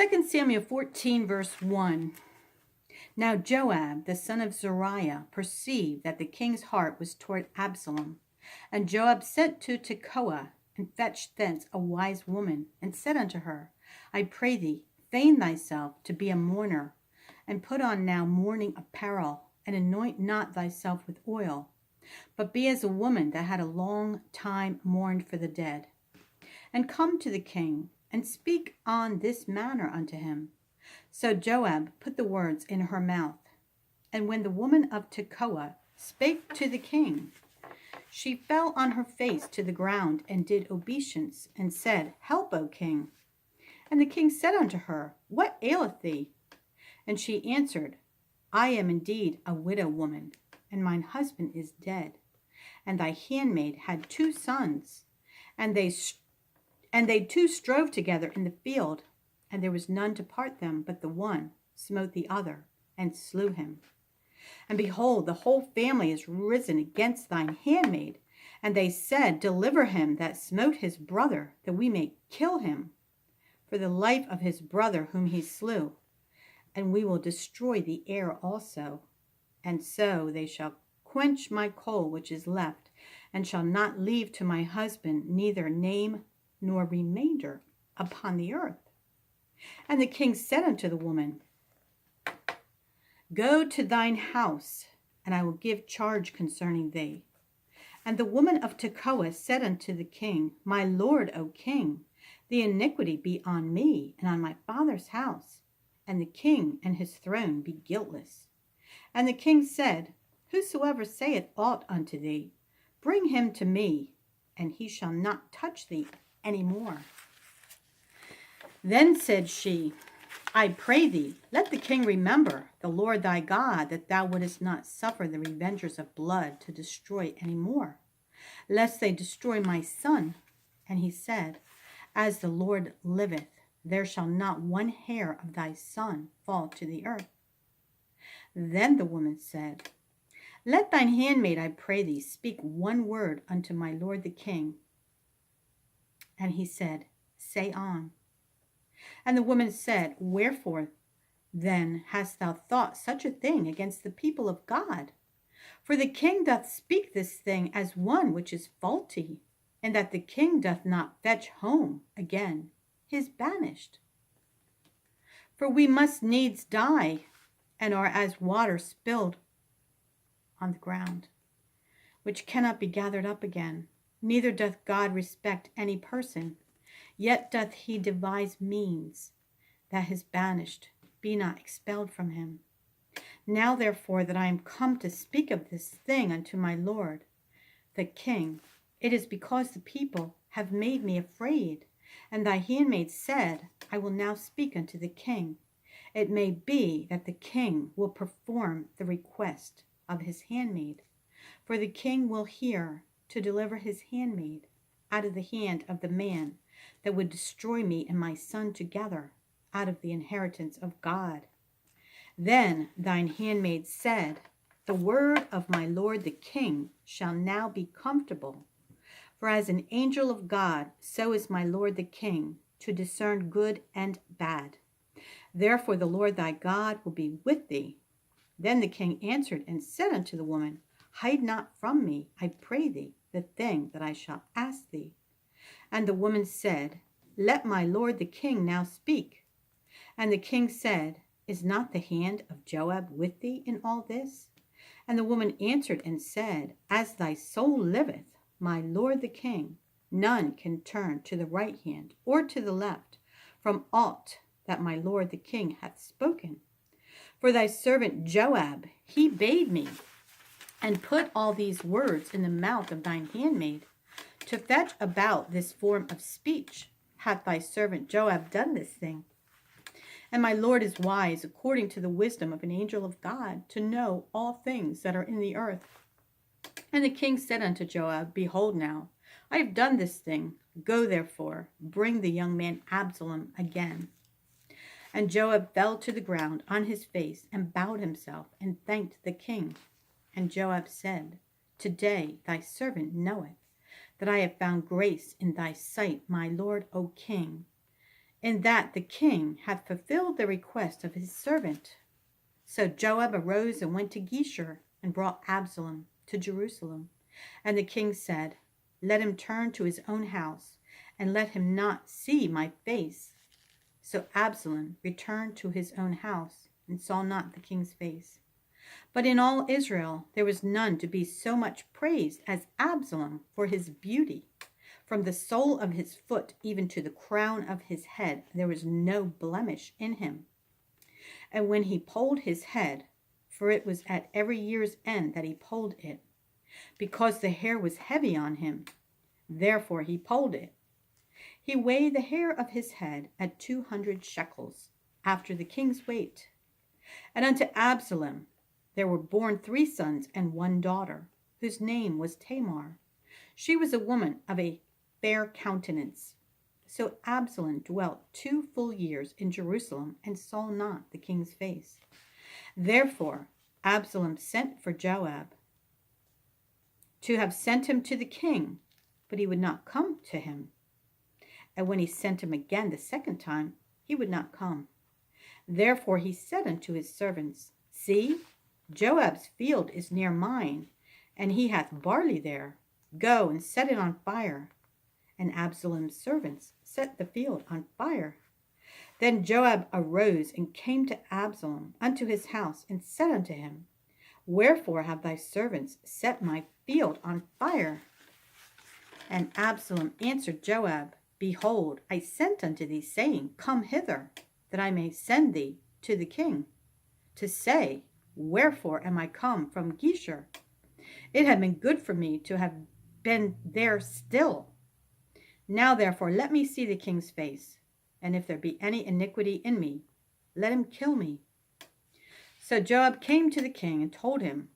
2 Samuel 14, verse 1. Now Joab, the son of Zeruiah, perceived that the king's heart was toward Absalom. And Joab sent to Tekoa, and fetched thence a wise woman, and said unto her, I pray thee, feign thyself to be a mourner, and put on now mourning apparel, and anoint not thyself with oil, but be as a woman that had a long time mourned for the dead. And come to the king, and speak on this manner unto him. So Joab put the words in her mouth. And when the woman of Tekoa spake to the king, she fell on her face to the ground, and did obeisance, and said, Help, O king. And the king said unto her, What aileth thee? And she answered, I am indeed a widow woman, and mine husband is dead. And thy handmaid had 2 sons, and they two strove together in the field, and there was none to part them, but the one smote the other, and slew him. And behold, the whole family is risen against thine handmaid. And they said, Deliver him that smote his brother, that we may kill him for the life of his brother whom he slew. And we will destroy the heir also. And so they shall quench my coal which is left, and shall not leave to my husband neither name nor remainder upon the earth. And the king said unto the woman, Go to thine house, and I will give charge concerning thee. And the woman of Tekoa said unto the king, My lord, O king, the iniquity be on me and on my father's house, and the king and his throne be guiltless. And the king said, Whosoever saith aught unto thee, bring him to me, and he shall not touch thee any more. Then said she, I pray thee, let the king remember the Lord thy God, that thou wouldest not suffer the revengers of blood to destroy any more, lest they destroy my son. And he said, As the Lord liveth, there shall not one hair of thy son fall to the earth. Then the woman said, Let thine handmaid, I pray thee, speak one word unto my lord the king. And he said, Say on. And the woman said, Wherefore then hast thou thought such a thing against the people of God? For the king doth speak this thing as one which is faulty, and that the king doth not fetch home again his banished. For we must needs die, and are as water spilled on the ground, which cannot be gathered up again. Neither doth God respect any person, yet doth he devise means that his banished be not expelled from him. Now therefore that I am come to speak of this thing unto my lord the king, it is because the people have made me afraid. And thy handmaid said, I will now speak unto the king. It may be that the king will perform the request of his handmaid, for the king will hear to deliver his handmaid out of the hand of the man that would destroy me and my son together out of the inheritance of God. Then thine handmaid said, The word of my lord the king shall now be comfortable. For as an angel of God, so is my lord the king, to discern good and bad. Therefore the Lord thy God will be with thee. Then the king answered and said unto the woman, Hide not from me, I pray thee, the thing that I shall ask thee. And the woman said, Let my lord the king now speak. And the king said, Is not the hand of Joab with thee in all this? And the woman answered and said, As thy soul liveth, my lord the king, none can turn to the right hand or to the left from aught that my lord the king hath spoken. For thy servant Joab, he bade me, and put all these words in the mouth of thine handmaid, to fetch about this form of speech. Hath thy servant Joab done this thing? And my lord is wise, according to the wisdom of an angel of God, to know all things that are in the earth. And the king said unto Joab, Behold now, I have done this thing. Go therefore, bring the young man Absalom again. And Joab fell to the ground on his face, and bowed himself, and thanked the king. And Joab said, Today thy servant knoweth that I have found grace in thy sight, my lord, O king. in that the king hath fulfilled the request of his servant. So Joab arose and went to Geshur, and brought Absalom to Jerusalem. And the king said, Let him turn to his own house, and let him not see my face. So Absalom returned to his own house, and saw not the king's face. But in all Israel there was none to be so much praised as Absalom for his beauty. From the sole of his foot even to the crown of his head there was no blemish in him. And when he polled his head, for it was at every year's end that he polled it, because the hair was heavy on him, therefore he polled it, he weighed the hair of his head at 200 shekels, after the king's weight. And unto Absalom there were born 3 sons and 1 daughter, whose name was Tamar. She was a woman of a fair countenance. So Absalom dwelt 2 full years in Jerusalem, and saw not the king's face. Therefore Absalom sent for Joab, to have sent him to the king, but he would not come to him. And when he sent him again the second time, he would not come. Therefore he said unto his servants, See, Joab's field is near mine, and he hath barley there. Go and set it on fire. And Absalom's servants set the field on fire. Then Joab arose and came to Absalom unto his house, and said unto him, Wherefore have thy servants set my field on fire? And Absalom answered Joab, Behold, I sent unto thee, saying, Come hither, that I may send thee to the king, to say, Wherefore am I come from Geshur? It had been good for me to have been there still. Now therefore let me see the king's face, and if there be any iniquity in me, let him kill me. So Joab came to the king and told him,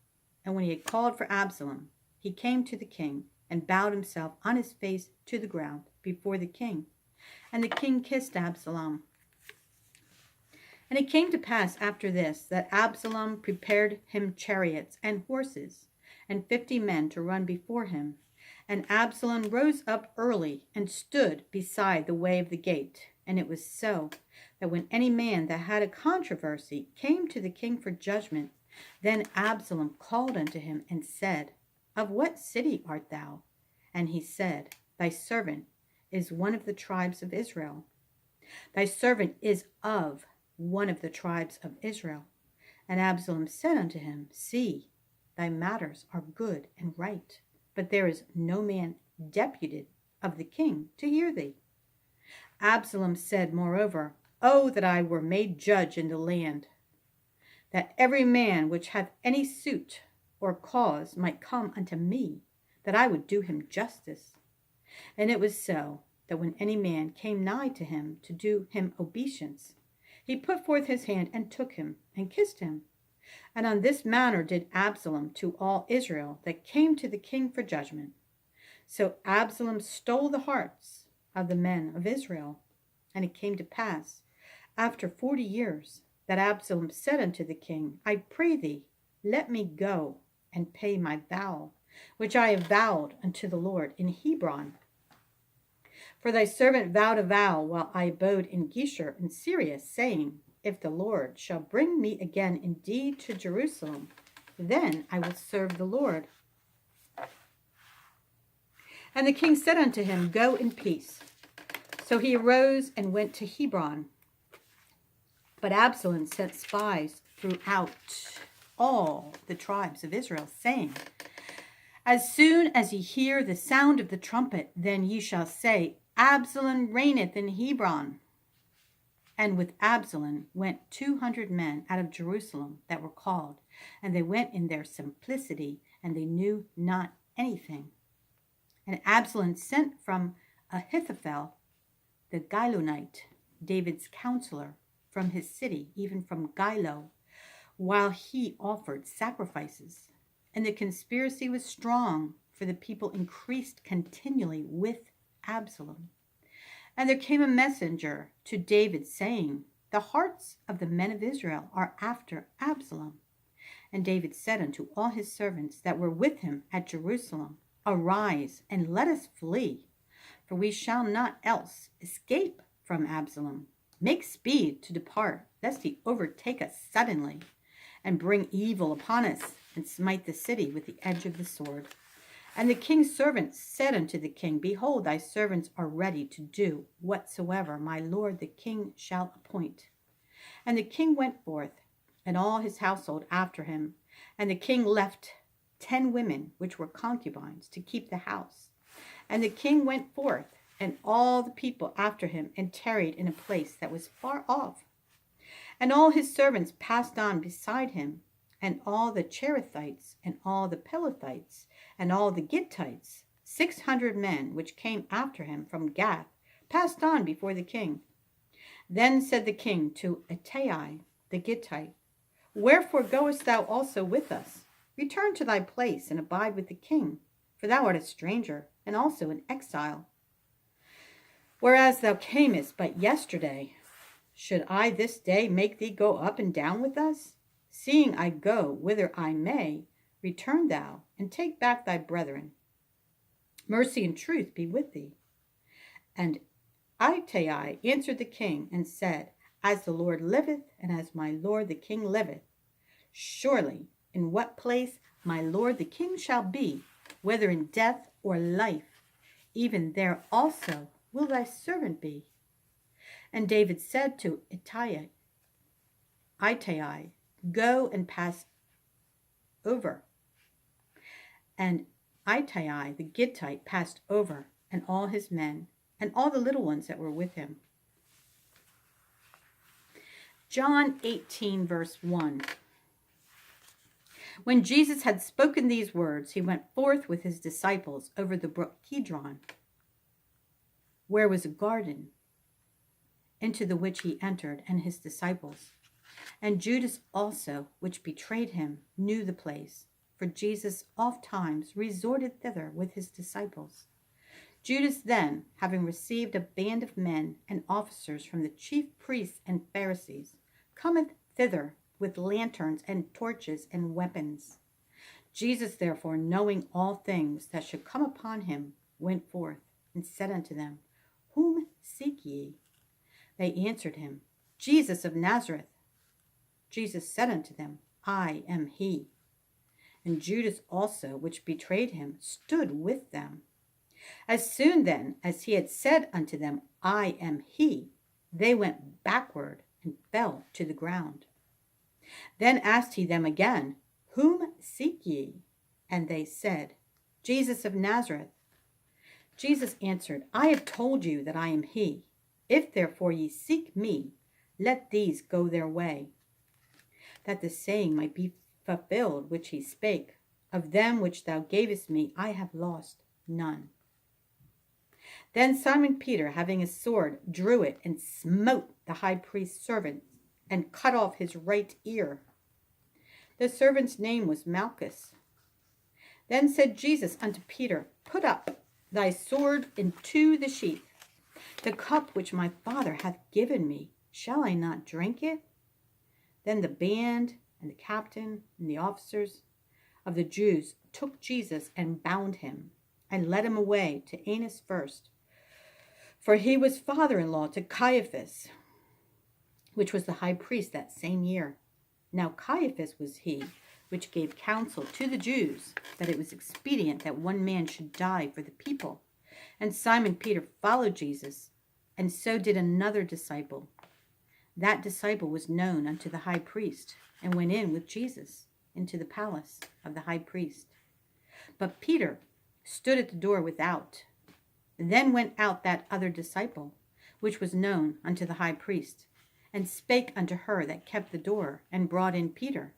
and when he had called for Absalom, he came to the king and bowed himself on his face to the ground before the king. And the king kissed Absalom. And it came to pass after this, that Absalom prepared him chariots and horses, and 50 men to run before him. And Absalom rose up early, and stood beside the way of the gate. And it was so, that when any man that had a controversy came to the king for judgment, then Absalom called unto him, and said, Of what city art thou? And he said, Thy servant is one of the tribes of Israel. Thy servant is of one of the tribes of Israel. And Absalom said unto him, See, thy matters are good and right, but there is no man deputed of the king to hear thee. Absalom said moreover, Oh, that I were made judge in the land, that every man which hath any suit or cause might come unto me, that I would do him justice. And it was so, that when any man came nigh to him to do him obeisance, he put forth his hand and took him and kissed him. And on this manner did Absalom to all Israel that came to the king for judgment. So Absalom stole the hearts of the men of Israel. And it came to pass, after 40 years, that Absalom said unto the king, I pray thee, let me go and pay my vow, which I have vowed unto the Lord in Hebron. For thy servant vowed a vow while I abode in Geshur in Syria, saying, If the Lord shall bring me again indeed to Jerusalem, then I will serve the Lord. And the king said unto him, Go in peace. So he arose and went to Hebron. But Absalom sent spies throughout all the tribes of Israel, saying, As soon as ye hear the sound of the trumpet, then ye shall say, Absalom reigneth in Hebron. And with Absalom went 200 men out of Jerusalem that were called, and they went in their simplicity, and they knew not anything. And Absalom sent from Ahithophel the Gilonite, David's counselor, from his city, even from Gilo, while he offered sacrifices. And the conspiracy was strong, for the people increased continually with Absalom. And there came a messenger to David, saying, The hearts of the men of Israel are after Absalom. And David said unto all his servants that were with him at Jerusalem, Arise, and let us flee, for we shall not else escape from Absalom. Make speed to depart, lest he overtake us suddenly, and bring evil upon us, and smite the city with the edge of the sword. And the king's servants said unto the king, Behold, thy servants are ready to do whatsoever my lord the king shall appoint. And the king went forth, and all his household after him. And the king left 10 women, which were concubines, to keep the house. And the king went forth, and all the people after him, and tarried in a place that was far off. And all his servants passed on beside him, and all the Cherethites, and all the Pelethites, and all the Gittites, 600 men, which came after him from Gath, passed on before the king. Then said the king to Ittai the Gittite, Wherefore goest thou also with us? Return to thy place, and abide with the king, for thou art a stranger, and also an exile. Whereas thou camest but yesterday, should I this day make thee go up and down with us? Seeing I go whither I may, return thou, and take back thy brethren. Mercy and truth be with thee. And Ittai answered the king, and said, As the Lord liveth, and as my lord the king liveth, surely in what place my lord the king shall be, whether in death or life, even there also will thy servant be. And David said to Ittai, Go and pass over. And Ittai the Gittite passed over, and all his men, and all the little ones that were with him. John 18, verse 1. When Jesus had spoken these words, he went forth with his disciples over the brook Kidron, where was a garden, into the which he entered, and his disciples. And Judas also, which betrayed him, knew the place, for Jesus oft times resorted thither with his disciples. Judas then, having received a band of men and officers from the chief priests and Pharisees, cometh thither with lanterns and torches and weapons. Jesus therefore, knowing all things that should come upon him, went forth, and said unto them, Whom seek ye? They answered him, Jesus of Nazareth. Jesus said unto them, I am he. And Judas also, which betrayed him, stood with them. As soon then as he had said unto them, I am he, they went backward and fell to the ground. Then asked he them again, Whom seek ye? And they said, Jesus of Nazareth. Jesus answered, I have told you that I am he. If therefore ye seek me, let these go their way, that the saying might be fulfilled which he spake, Of them which thou gavest me, I have lost none. Then Simon Peter, having a sword, drew it, and smote the high priest's servant, and cut off his right ear. The servant's name was Malchus. Then said Jesus unto Peter, Put up thy sword into the sheath. The cup which my Father hath given me, shall I not drink it? Then the band and the captain and the officers of the Jews took Jesus and bound him, and led him away to Annas first. For he was father-in-law to Caiaphas, which was the high priest that same year. Now Caiaphas was he which gave counsel to the Jews, that it was expedient that one man should die for the people. And Simon Peter followed Jesus, and so did another disciple. That disciple was known unto the high priest, and went in with Jesus into the palace of the high priest. But Peter stood at the door without. Then went out that other disciple, which was known unto the high priest, and spake unto her that kept the door, and brought in Peter.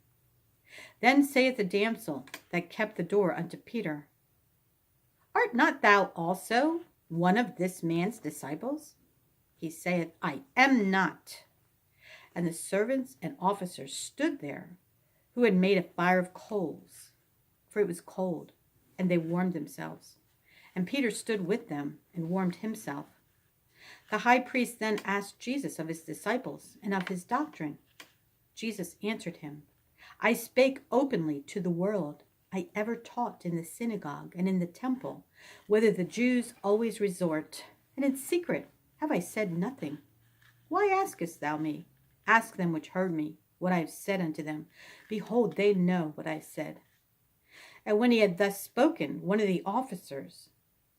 Then saith the damsel that kept the door unto Peter, Art not thou also one of this man's disciples? He saith, I am not. And the servants and officers stood there, who had made a fire of coals, for it was cold, and they warmed themselves. And Peter stood with them and warmed himself. The high priest then asked Jesus of his disciples and of his doctrine. Jesus answered him, I spake openly to the world. I ever taught in the synagogue and in the temple, whither the Jews always resort, and in secret Have I said nothing? Why askest thou me? Ask them which heard me, what I have said unto them. Behold, they know what I said. And when he had thus spoken, one of the officers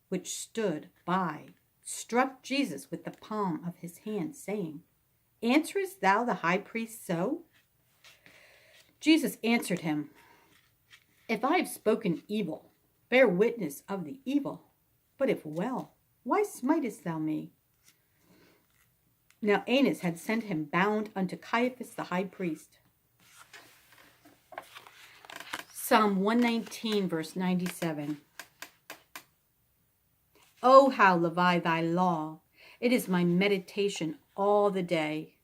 which stood by struck Jesus with the palm of his hand, saying, Answerest thou the high priest so? Jesus answered him, If I have spoken evil, bear witness of the evil. But if well, why smitest thou me? Now Annas had sent him bound unto Caiaphas the high priest. Psalm 119, verse 97. Oh, how love I thy law! It is my meditation all the day.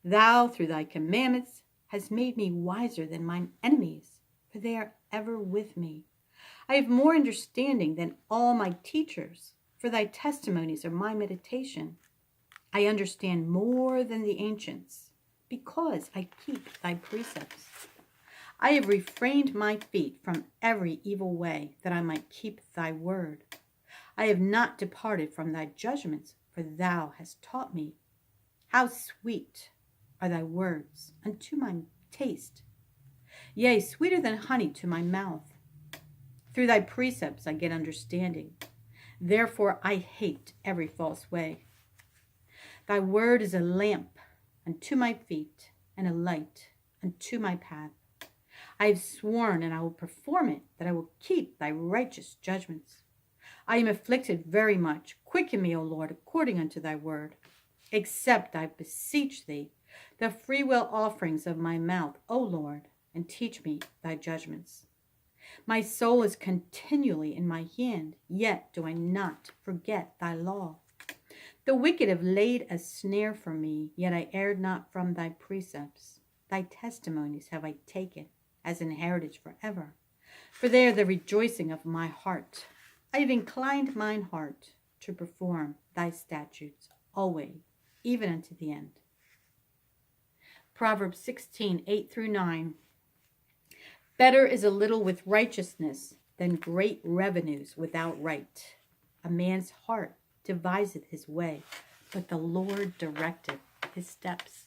Thou, through thy commandments, hast made me wiser than mine enemies, for they are ever with me. I have more understanding than all my teachers, for thy testimonies are my meditation. I understand more than the ancients, because I keep thy precepts. I have refrained my feet from every evil way, that I might keep thy word. I have not departed from thy judgments, for thou hast taught me. How sweet are thy words unto my taste, yea, sweeter than honey to my mouth. Through thy precepts I get understanding. Therefore I hate every false way. Thy word is a lamp unto my feet, and a light unto my path. I have sworn, and I will perform it, that I will keep thy righteous judgments. I am afflicted very much. Quicken me, O Lord, according unto thy word. Accept, I beseech thee, the freewill offerings of my mouth, O Lord, and teach me thy judgments. My soul is continually in my hand, yet do I not forget thy law. The wicked have laid a snare for me, yet I erred not from thy precepts. Thy testimonies have I taken as an heritage forever, for they are the rejoicing of my heart. I have inclined mine heart to perform thy statutes always, even unto the end. Proverbs 16, 8 through 9. Better is a little with righteousness than great revenues without right. A man's heart deviseth his way, but the Lord directeth his steps.